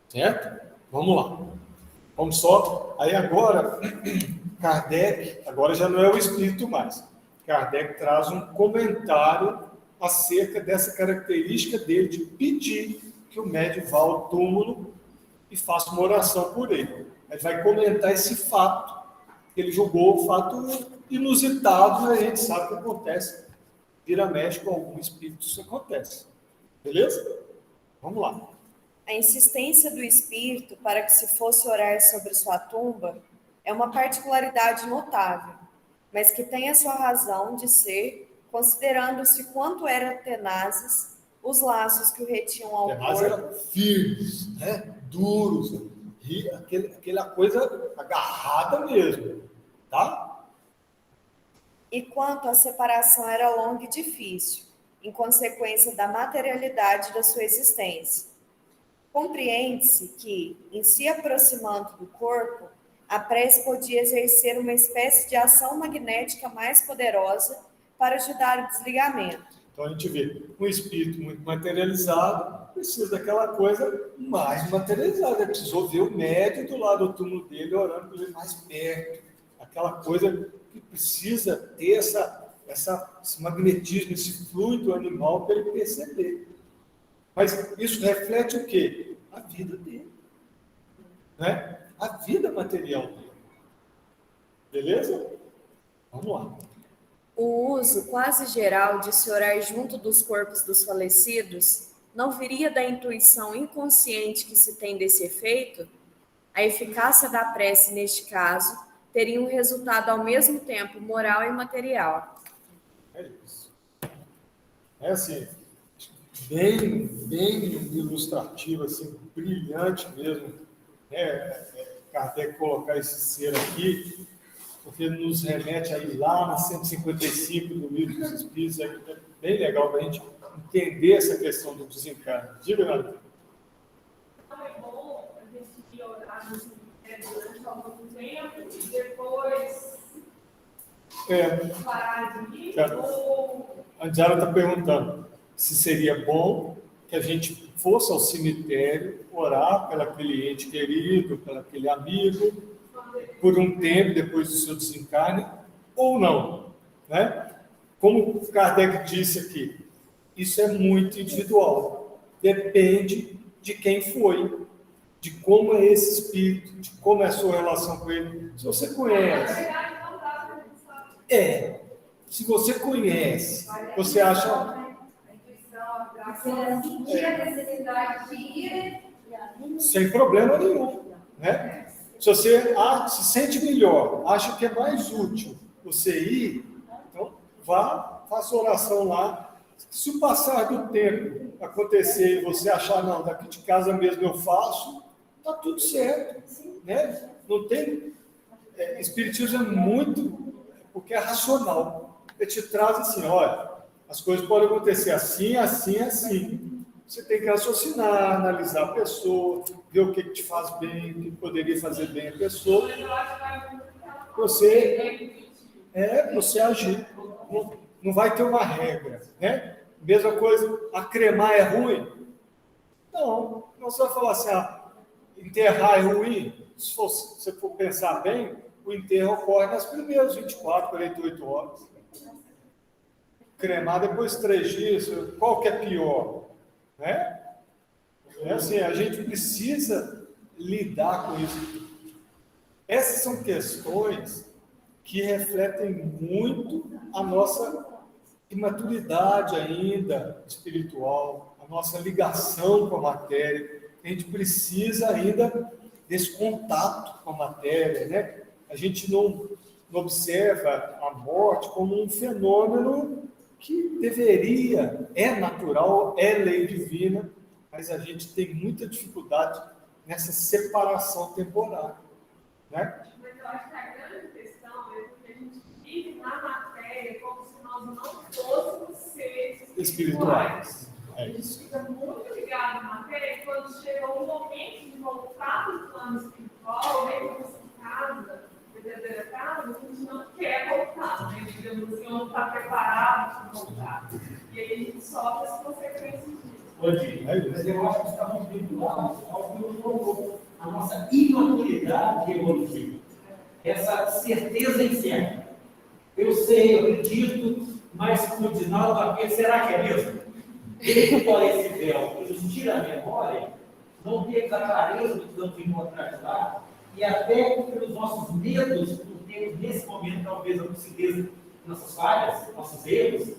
certo? Vamos lá. Vamos só, aí agora, Kardec, agora já não é o Espírito mais, Kardec traz um comentário acerca dessa característica dele, de pedir que o médium vá ao túmulo e faça uma oração por ele. Ele vai comentar esse fato, ele julgou o fato inusitado, e a gente sabe que acontece, vira mexe com algum espírito, isso acontece. Beleza? Vamos lá. A insistência do espírito para que se fosse orar sobre sua tumba é uma particularidade notável, mas que tem a sua razão de ser, considerando-se quanto eram tenazes os laços que o retinham ao Tenazes corpo. eram firmes, né? Duros, e aquela coisa agarrada mesmo, tá? E quanto a separação era longa e difícil, em consequência da materialidade da sua existência. Compreende-se que, em se aproximando do corpo, a prece podia exercer uma espécie de ação magnética mais poderosa para ajudar o desligamento. Então a gente vê um espírito muito materializado, precisa daquela coisa mais materializada. Ele precisou ver o médium do lado do túmulo dele, orando por ele mais perto. Aquela coisa que precisa ter esse magnetismo, esse fluido animal para ele perceber. Mas isso reflete o quê? A vida dele. Né? A vida material dele. Beleza? Vamos lá. O uso quase geral de se orar junto dos corpos dos falecidos não viria da intuição inconsciente que se tem desse efeito? A eficácia da prece, neste caso, teria um resultado ao mesmo tempo moral e material. É isso. É assim, bem ilustrativo, assim, brilhante mesmo. Kardec colocar esse ser aqui, porque nos remete aí lá na 155 do Livro dos Espíritos, é bem legal para a gente entender essa questão do desencarne. Diga, Ana. Não é bom a gente orar durante algum tempo e depois parar de ir? Ou... A Diara está perguntando se seria bom que a gente fosse ao cemitério orar pelo aquele ente querido, pelo aquele amigo, por um tempo depois do seu desencarne, ou não, né? Como Kardec disse aqui, isso é muito individual, depende de quem foi, de como é esse espírito, de como é a sua relação com ele. Se você conhece, se você conhece, você acha... Sem problema nenhum, né? Se você se sente melhor, acha que é mais útil você ir, então vá, faça oração lá. Se o passar do tempo acontecer e você achar, não, daqui de casa mesmo eu faço, está tudo certo, né? Não tem... Espiritismo é muito... porque é racional. Ele te traz assim, olha, as coisas podem acontecer assim, assim, assim. Você tem que raciocinar, analisar a pessoa, ver o que te faz bem, o que poderia fazer bem a pessoa. Você agir. Não vai ter uma regra, né? Mesma coisa, a cremar é ruim? Não. Você vai falar assim, enterrar é ruim? Se você for pensar bem, o enterro ocorre nas primeiras 24, 48 horas. Cremar depois de 3 dias, qual que é pior? Né? É assim, a gente precisa lidar com isso. Essas são questões que refletem muito a nossa imaturidade ainda espiritual, a nossa ligação com a matéria. A gente precisa ainda desse contato com a matéria, né? A gente não observa a morte como um fenômeno que deveria, é natural, é lei divina, mas a gente tem muita dificuldade nessa separação temporária, né? Mas eu acho que a grande questão é porque a gente vive na matéria como se nós não fôssemos seres espirituais. A gente fica muito ligado na matéria e quando chega um momento de voltar para o plano espiritual, mesmo que você casa, verdadeira casa, a gente não quer voltar, né? Digamos assim, não está preparado para voltar. E aí a gente sofre as consequências disso. Mas eu acho que estamos vinculados ao que nos provou a nossa imaturidade evolutiva. Essa certeza incerta. Eu sei, eu acredito, mas como diz Naldo Papel, será que é mesmo? Ele por esse véu que nos tira a memória, não temos a clareza do que vamos encontrar de lá, e até pelos nossos medos, por termos nesse momento talvez a lucidez das nossas falhas, nossos erros,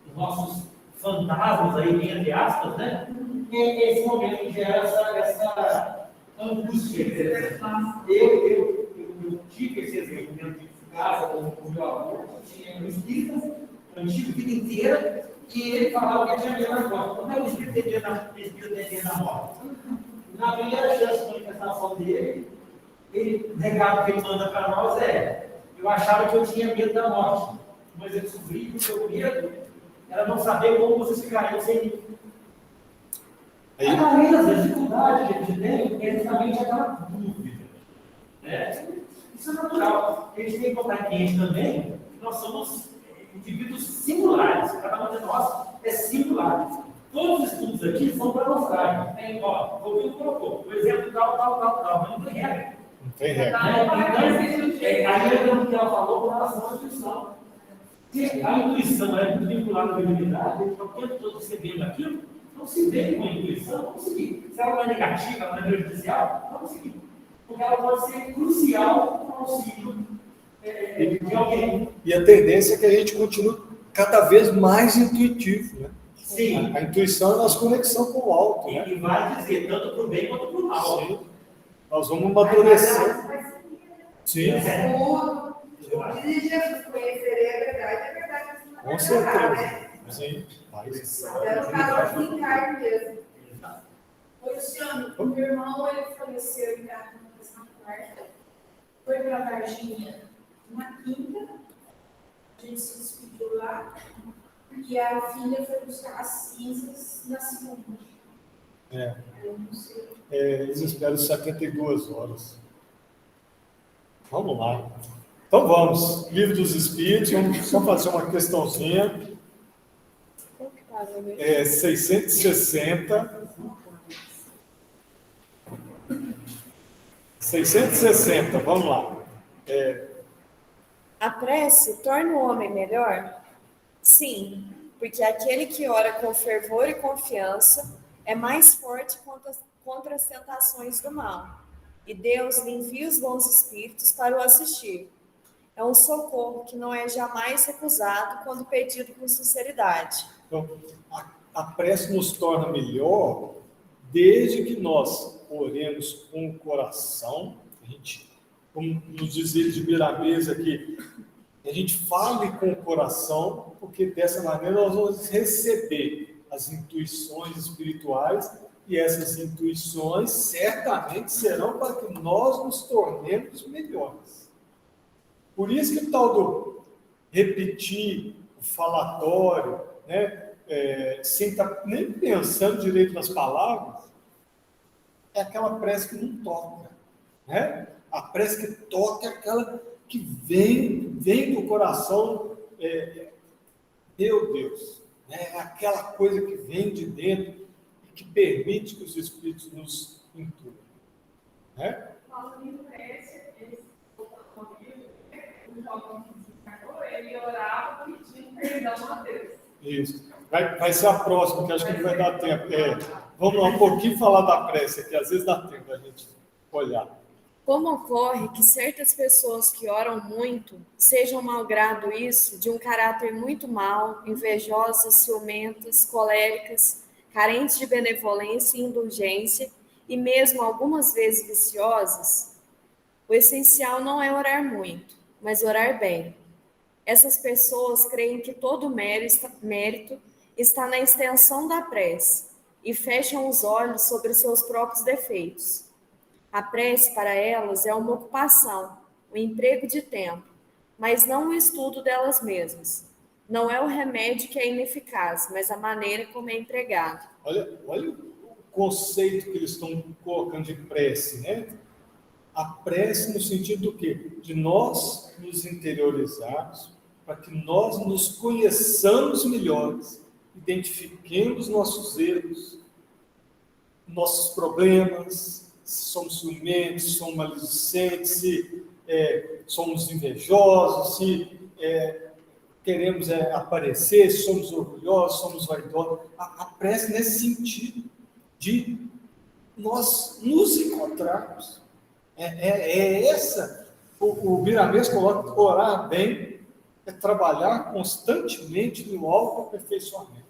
os nossos fantasmas aí, entre aspas, né? E esse momento gera essa angústia. Eu tive esse exemplo dentro de casa com o meu avô, que tinha um espírita, antigo, a vida inteira, e ele falava que tinha medo da morte. Como é que o espírito tem medo da morte? Na primeira chance de manifestação dele, ele, recado que ele manda para nós eu achava que eu tinha medo da morte, mas eu descobri que o meu medo era não saber como vocês ficariam sem mim. Além das dificuldades que a gente tem, é justamente aquela dúvida. Né? Isso é natural. A gente tem que botar cliente também, que nós somos indivíduos singulares. Cada um de nós é singular. Todos os estudos aqui são para mostrar. Tem, ó, o Will colocou, o exemplo tal, mas não tem regra. Não tem regra. Aí é o que ela falou com relação à intuição. Se a intuição é muito vinculada à habilidade, então, quando todos recebendo aquilo, não se vê com a intuição, vamos seguir. Se ela não é negativa, ela não é prejudicial, vamos seguir. Porque ela pode ser crucial para o auxílio de alguém. E a tendência é que a gente continue cada vez mais intuitivo, né? Sim. A intuição é a nossa conexão com o alto, né? E vai dizer tanto para o bem quanto para o mal. Sim. Nós vamos amadurecer. Sim. Se Jesus conheceria a verdade Com certeza. Sim. Era o caso de encarne mesmo. Luciano, o meu irmão ele faleceu em casa quarta, foi para Varginha na quinta, a gente se despediu lá, e a filha foi buscar as cinzas na segunda. Eu não sei. Eles esperam 72 horas. Vamos lá. Então vamos. Livro dos Espíritos, vamos só fazer uma questãozinha. Como que tá, meu bem? 660. 660, vamos lá. A prece torna o homem melhor? Sim, porque aquele que ora com fervor e confiança é mais forte contra as tentações do mal. E Deus lhe envia os bons espíritos para o assistir. É um socorro que não é jamais recusado quando pedido com sinceridade. Então, a prece nos torna melhor desde que nós oremos com o coração, a gente, como nos diz de Miramês aqui, a gente fale com o coração, porque dessa maneira nós vamos receber as intuições espirituais e essas intuições certamente serão para que nós nos tornemos melhores. Por isso que o tal do repetir, o falatório, né, sem estar nem pensando direito nas palavras, é aquela prece que não toca. Né? A prece que toca é aquela que vem do coração, meu Deus, né? É aquela coisa que vem de dentro e que permite que os Espíritos nos intuam. Né? Falando em prece, ele orava pedindo perdão a Deus. Isso. Vai ser a próxima, que acho que não vai dar tempo. Vamos lá um pouquinho falar da prece aqui, às vezes dá tempo da gente olhar. Como ocorre que certas pessoas que oram muito sejam malgrado isso, de um caráter muito mau, invejosas, ciumentas, coléricas, carentes de benevolência e indulgência, e mesmo algumas vezes viciosas? O essencial não é orar muito, mas orar bem. Essas pessoas creem que todo mérito está na extensão da prece e fecham os olhos sobre seus próprios defeitos. A prece para elas é uma ocupação, um emprego de tempo, mas não o estudo delas mesmas. Não é o remédio que é ineficaz, mas a maneira como é empregado. Olha o conceito que eles estão colocando de prece, né? A prece no sentido do quê? De nós nos interiorizarmos, para que nós nos conheçamos melhores, identifiquemos nossos erros, nossos problemas, se somos ciumentos, se somos maledicentes, se somos invejosos, se queremos aparecer, se somos orgulhosos, somos vaidosos. A prece nesse sentido de nós nos encontrarmos. Essa, o Miramês coloca, orar bem é trabalhar constantemente no autoaperfeiçoamento.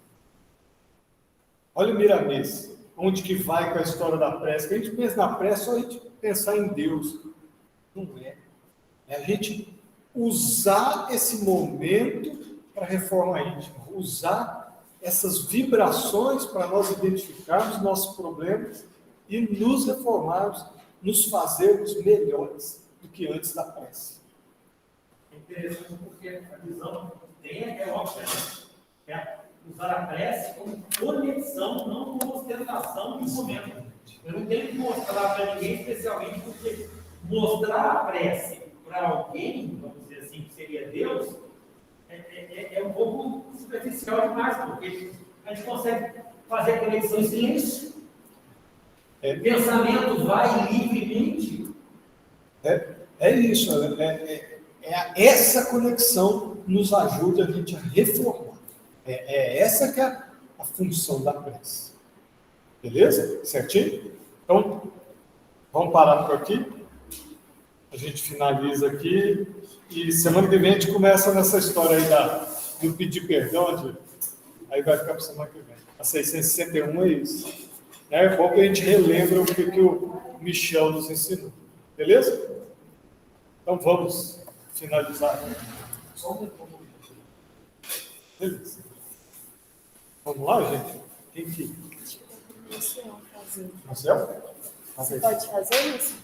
Olha o Miramês, onde que vai com a história da prece. A gente pensa na prece só a gente pensar em Deus. Não é. É a gente usar esse momento para reforma íntima, usar essas vibrações para nós identificarmos nossos problemas e nos reformarmos, nos fazermos melhores do que antes da prece. É interessante porque a visão que tem é óbvia, né? Usar a prece como conexão, não como ostentação de momento. Eu não tenho que mostrar para ninguém, especialmente porque mostrar a prece para alguém, vamos dizer assim, que seria Deus, é um pouco superficial demais, porque a gente consegue fazer a conexão em silêncio. O pensamento vai livremente. É isso. Essa conexão nos ajuda a gente a reformar. Essa que é a função da prece. Beleza? Certinho? Então, vamos parar por aqui. A gente finaliza aqui. E semana que vem a gente começa nessa história aí do pedir perdão. Aí vai ficar para semana que vem. A 661 é isso. É bom que a gente relembra o que o Michel nos ensinou. Beleza? Então vamos finalizar. Só um pouco. Beleza. Vamos lá, gente? Quem que? Marcel? Marcel? Você pode fazer isso?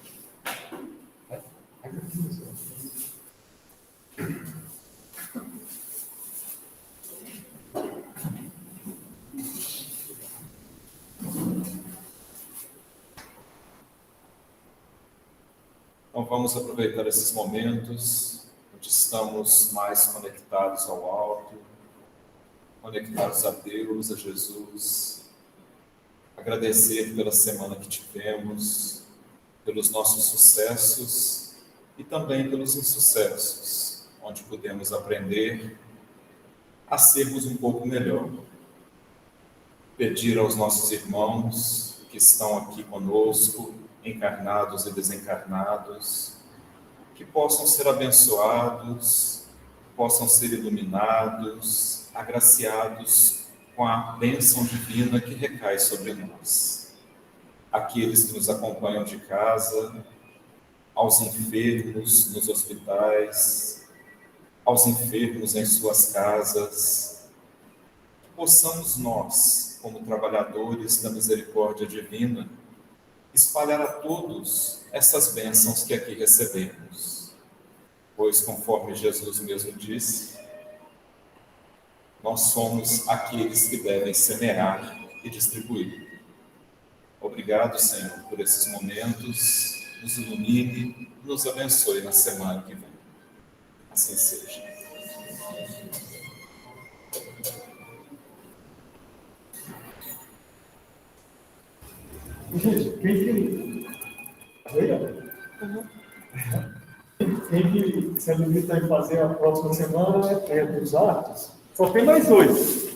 Então vamos aproveitar esses momentos onde estamos mais conectados ao alto, conectados a Deus, a Jesus, agradecer pela semana que tivemos, pelos nossos sucessos e também pelos insucessos, onde pudemos aprender a sermos um pouco melhor. Pedir aos nossos irmãos que estão aqui conosco, encarnados e desencarnados, que possam ser abençoados, possam ser iluminados, agraciados com a bênção divina que recai sobre nós. Aqueles que nos acompanham de casa, aos enfermos nos hospitais, aos enfermos em suas casas, que possamos nós, como trabalhadores da misericórdia divina, espalhar a todos essas bênçãos que aqui recebemos. Pois, conforme Jesus mesmo disse, nós somos aqueles que devem semear e distribuir. Obrigado, Senhor, por esses momentos. Nos ilumine, nos abençoe na semana que vem. Assim seja. Gente, quem que se limita em fazer a próxima semana é dos Atos, só tem mais 2.